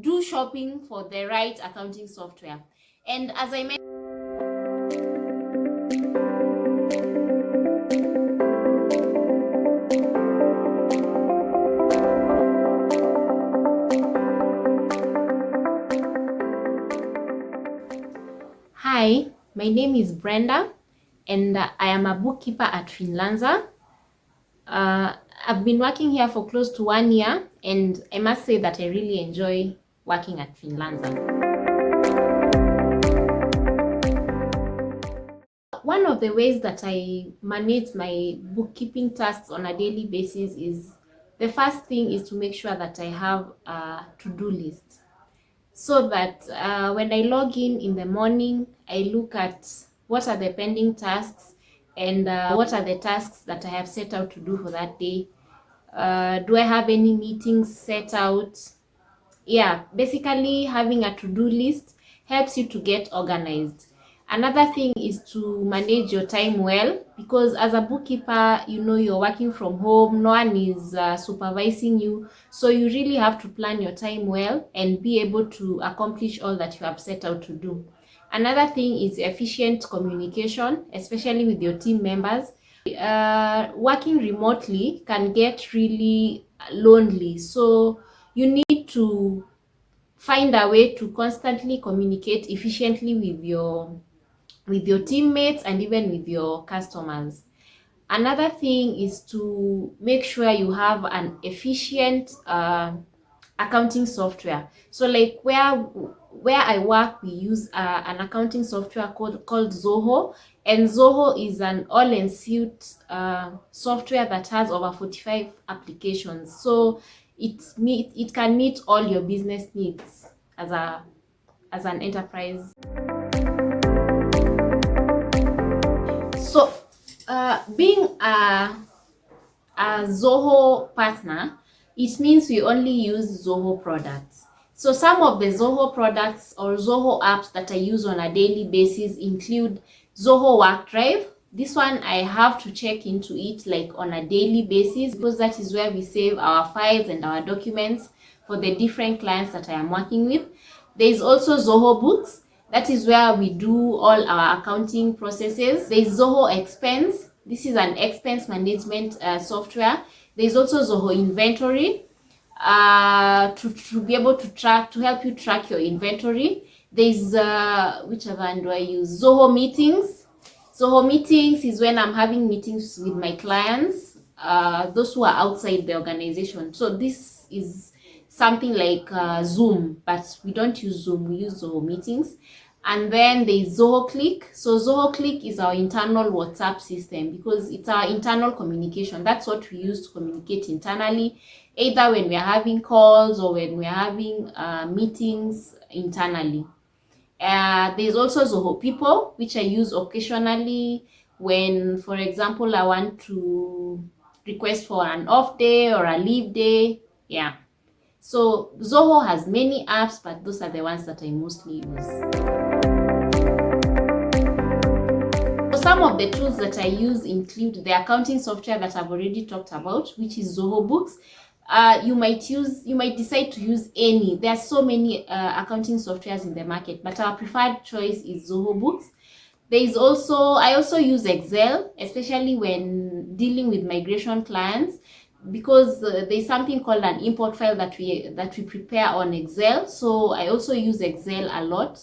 do shopping for the right accounting software. And as I mentioned, hi, my name is Brenda, and I am a bookkeeper at Finlanza. I've been working here for close to 1 year, and I must say that I really enjoy working at Finlanza. One of the ways that I manage my bookkeeping tasks on a daily basis is, the first thing is to make sure that I have a to-do list, so that when I log in the morning, I look at what are the pending tasks and what are the tasks that I have set out to do for that day. Do I have any meetings set out? Yeah, basically having a to-do list helps you to get organized. Another thing is to manage your time well, because as a bookkeeper, you're working from home, no one is supervising you, so you really have to plan your time well and be able to accomplish all that you have set out to do. Another thing is efficient communication, especially with your team members. Working remotely can get really lonely, so you need to find a way to constantly communicate efficiently with your teammates and even with your customers. Another thing is to make sure you have an efficient accounting software. So like where I work, we use an accounting software called Zoho, and Zoho is an all-in-suite software that has over 45 applications. So it can meet all your business needs as an enterprise. So being a Zoho partner, it means we only use Zoho products. So some of the Zoho products or Zoho apps that I use on a daily basis include Zoho Work Drive. This one I have to check into it like on a daily basis, because that is where we save our files and our documents for the different clients that I am working with. There is also Zoho Books. That is where we do all our accounting processes. There is Zoho Expense. This is an expense management software. There is also Zoho Inventory to be able to help you track your inventory. There is which other one do I use? Zoho Meetings. Zoho Meetings is when I'm having meetings with my clients, those who are outside the organization. So this is something like Zoom, but we don't use Zoom, we use Zoho Meetings. And then there is Zoho Click. So Zoho Click is our internal WhatsApp system, because it's our internal communication. That's what we use to communicate internally, either when we are having calls or when we are having meetings internally. There's also Zoho People, which I use occasionally when, for example, I want to request for an off day or a leave day. Yeah. So Zoho has many apps, but those are the ones that I mostly use. So some of the tools that I use include the accounting software that I've already talked about, which is Zoho Books. You might decide to use any. There are so many accounting softwares in the market, but our preferred choice is Zoho Books. I also use Excel, especially when dealing with migration clients, because there's something called an import file that we prepare on Excel. So I also use Excel a lot.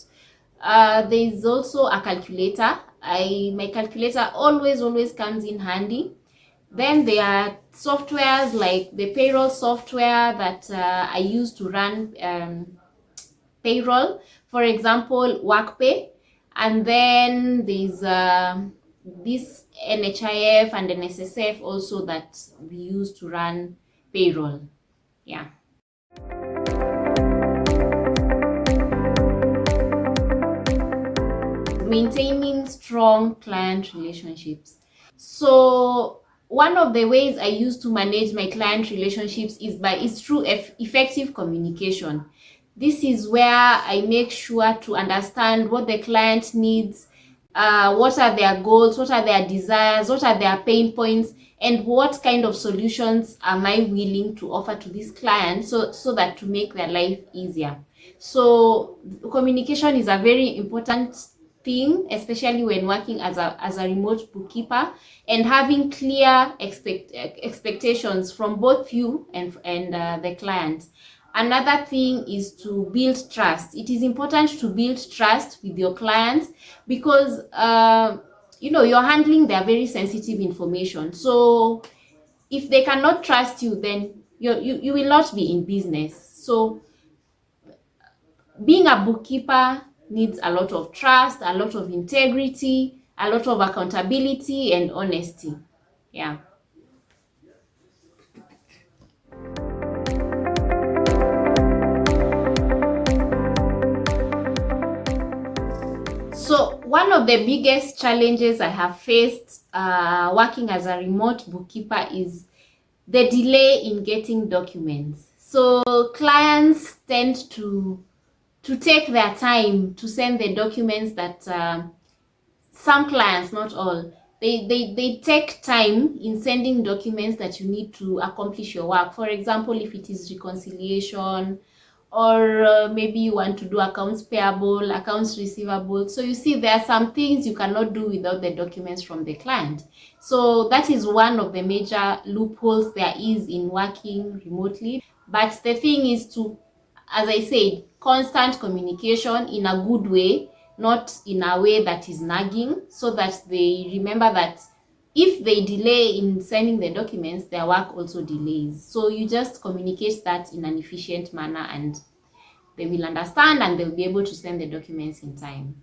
There's also a calculator. My calculator always comes in handy. Then there are softwares like the payroll software that I use to run payroll, for example, WorkPay. And then there's this NHIF and NSSF also that we use to run payroll. Yeah. Maintaining strong client relationships. So one of the ways I use to manage my client relationships is through effective communication. This is where I make sure to understand what the client needs what are their goals, what are their desires, what are their pain points, and what kind of solutions am I willing to offer to this client, so that to make their life easier. So communication is a very important thing, especially when working as a remote bookkeeper, and having clear expectations from both you and the client. Another thing is to build trust. It is important to build trust with your clients, because you're handling their very sensitive information. So if they cannot trust you, then you will not be in business. So being a bookkeeper needs a lot of trust, a lot of integrity, a lot of accountability and honesty. Yeah. So one of the biggest challenges I have faced working as a remote bookkeeper is the delay in getting documents. So clients tend to take their time to send the documents that some clients, not all, they take time in sending documents that you need to accomplish your work. For example, if it is reconciliation, or maybe you want to do accounts payable, accounts receivable. So you see, there are some things you cannot do without the documents from the client. So that is one of the major loopholes there is in working remotely. But the thing is to, as I said, constant communication in a good way, not in a way that is nagging, so that they remember that if they delay in sending the documents, their work also delays. So you just communicate that in an efficient manner, and they will understand and they'll be able to send the documents in time.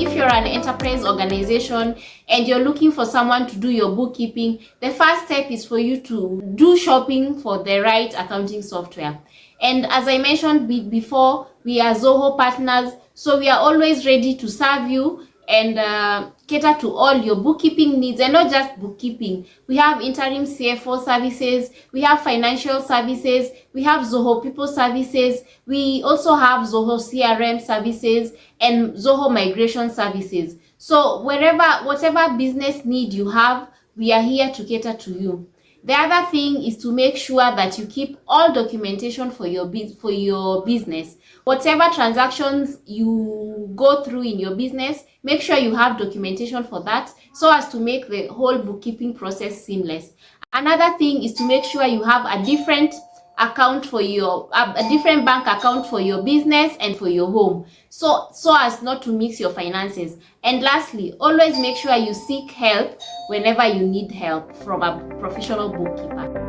If you're an enterprise organization and you're looking for someone to do your bookkeeping, the first step is for you to do shopping for the right accounting software. And as I mentioned before, we are Zoho partners, so we are always ready to serve you and cater to all your bookkeeping needs. And not just bookkeeping, we have interim CFO services, we have financial services, we have Zoho people services, we also have Zoho CRM services and Zoho migration services. So whatever business need you have, we are here to cater to you. The other thing is to make sure that you keep all documentation for your business. Whatever transactions you go through in your business, make sure you have documentation for that, so as to make the whole bookkeeping process seamless. Another thing is to make sure you have a different account for a different bank account for your business and for your home, so as not to mix your finances. And lastly, always make sure you seek help whenever you need help from a professional bookkeeper.